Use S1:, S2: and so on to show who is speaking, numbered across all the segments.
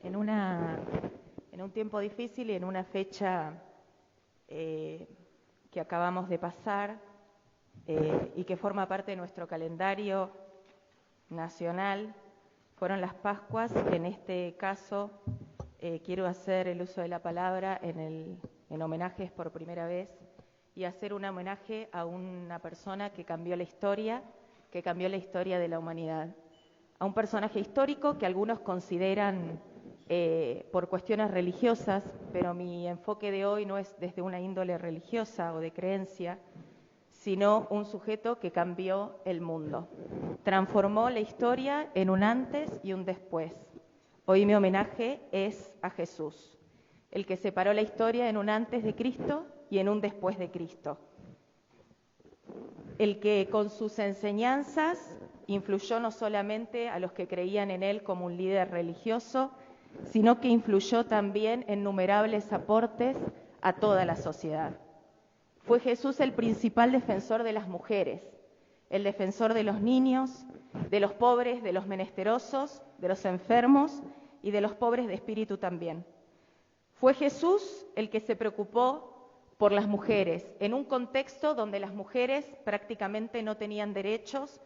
S1: En un tiempo difícil y en una fecha que acabamos de pasar y que forma parte de nuestro calendario nacional, fueron las Pascuas. En este caso quiero hacer el uso de la palabra en homenajes por primera vez y hacer un homenaje a una persona que cambió la historia de la humanidad, a un personaje histórico que algunos consideran por cuestiones religiosas, pero mi enfoque de hoy no es desde una índole religiosa o de creencia, sino un sujeto que cambió el mundo, transformó la historia en un antes y un después. Hoy mi homenaje es a Jesús, el que separó la historia en un antes de Cristo y en un después de Cristo, el que con sus enseñanzas influyó no solamente a los que creían en él como un líder religioso, sino que influyó también en innumerables aportes a toda la sociedad. Fue Jesús el principal defensor de las mujeres, el defensor de los niños, de los pobres, de los menesterosos, de los enfermos y de los pobres de espíritu también. Fue Jesús el que se preocupó por las mujeres, en un contexto donde las mujeres prácticamente no tenían derechos,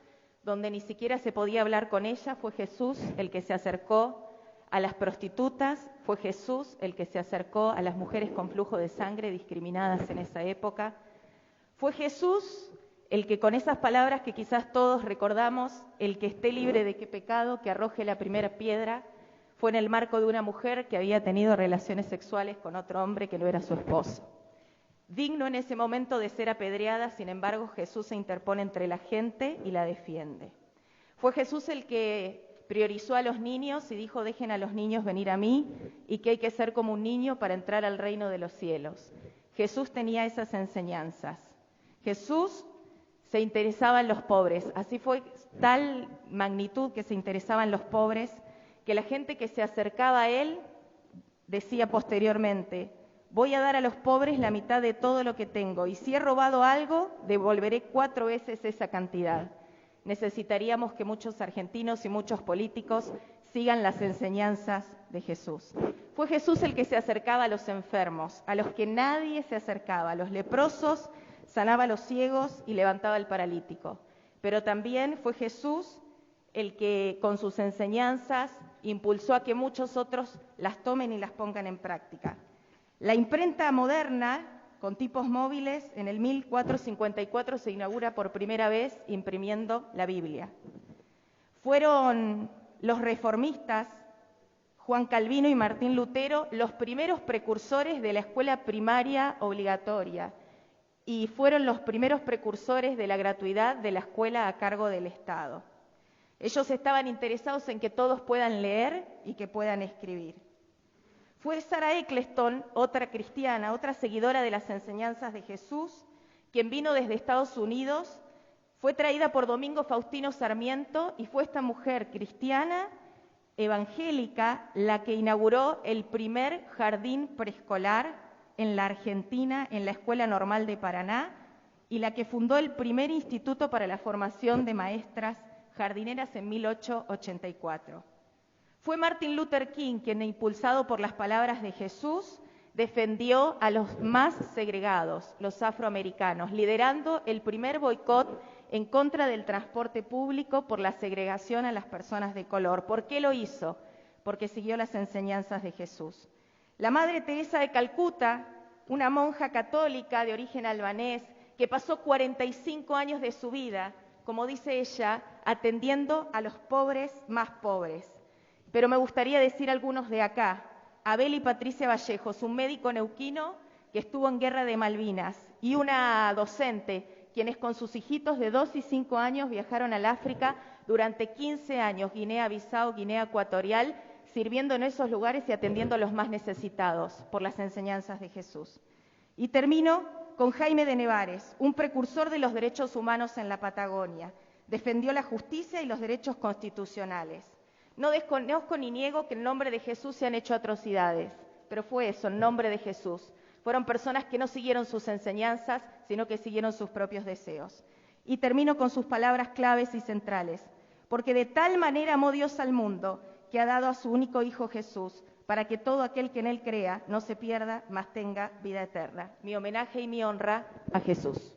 S1: donde ni siquiera se podía hablar con ellas. Fue Jesús el que se acercó a las prostitutas, fue Jesús el que se acercó a las mujeres con flujo de sangre discriminadas en esa época. Fue Jesús el que con esas palabras que quizás todos recordamos, el que esté libre de qué pecado, que arroje la primera piedra, fue en el marco de una mujer que había tenido relaciones sexuales con otro hombre que no era su esposo. Digno en ese momento de ser apedreada, sin embargo, Jesús se interpone entre la gente y la defiende. Fue Jesús el que priorizó a los niños y dijo: dejen a los niños venir a mí, y que hay que ser como un niño para entrar al reino de los cielos. Jesús tenía esas enseñanzas. Jesús se interesaba en los pobres. Así fue tal magnitud que se interesaba en los pobres, que la gente que se acercaba a él decía posteriormente: voy a dar a los pobres la mitad de todo lo que tengo, y si he robado algo, devolveré 4 veces esa cantidad. Necesitaríamos que muchos argentinos y muchos políticos sigan las enseñanzas de Jesús. Fue Jesús el que se acercaba a los enfermos, a los que nadie se acercaba, a los leprosos, sanaba a los ciegos y levantaba al paralítico. Pero también fue Jesús el que con sus enseñanzas impulsó a que muchos otros las tomen y las pongan en práctica. La imprenta moderna, con tipos móviles, en el 1454 se inaugura por primera vez imprimiendo la Biblia. Fueron los reformistas, Juan Calvino y Martín Lutero, los primeros precursores de la escuela primaria obligatoria, y fueron los primeros precursores de la gratuidad de la escuela a cargo del Estado. Ellos estaban interesados en que todos puedan leer y que puedan escribir. Fue Sarah Eccleston, otra cristiana, otra seguidora de las enseñanzas de Jesús, quien vino desde Estados Unidos, fue traída por Domingo Faustino Sarmiento, y fue esta mujer cristiana, evangélica, la que inauguró el primer jardín preescolar en la Argentina, en la Escuela Normal de Paraná, y la que fundó el primer instituto para la formación de maestras jardineras en 1884. Fue Martin Luther King quien, impulsado por las palabras de Jesús, defendió a los más segregados, los afroamericanos, liderando el primer boicot en contra del transporte público por la segregación a las personas de color. ¿Por qué lo hizo? Porque siguió las enseñanzas de Jesús. La Madre Teresa de Calcuta, una monja católica de origen albanés, que pasó 45 años de su vida, como dice ella, atendiendo a los pobres más pobres. Pero me gustaría decir algunos de acá: Abel y Patricia Vallejos, un médico neuquino que estuvo en Guerra de Malvinas, y una docente, quienes con sus hijitos de 2 y 5 años viajaron al África durante 15 años, Guinea-Bissau, Guinea Ecuatorial, sirviendo en esos lugares y atendiendo a los más necesitados por las enseñanzas de Jesús. Y termino con Jaime de Nevares, un precursor de los derechos humanos en la Patagonia. Defendió la justicia y los derechos constitucionales. No desconozco ni niego que en nombre de Jesús se han hecho atrocidades, pero fue eso, en nombre de Jesús. Fueron personas que no siguieron sus enseñanzas, sino que siguieron sus propios deseos. Y termino con sus palabras claves y centrales. Porque de tal manera amó Dios al mundo, que ha dado a su único Hijo Jesús, para que todo aquel que en Él crea no se pierda, mas tenga vida eterna. Mi homenaje y mi honra a Jesús.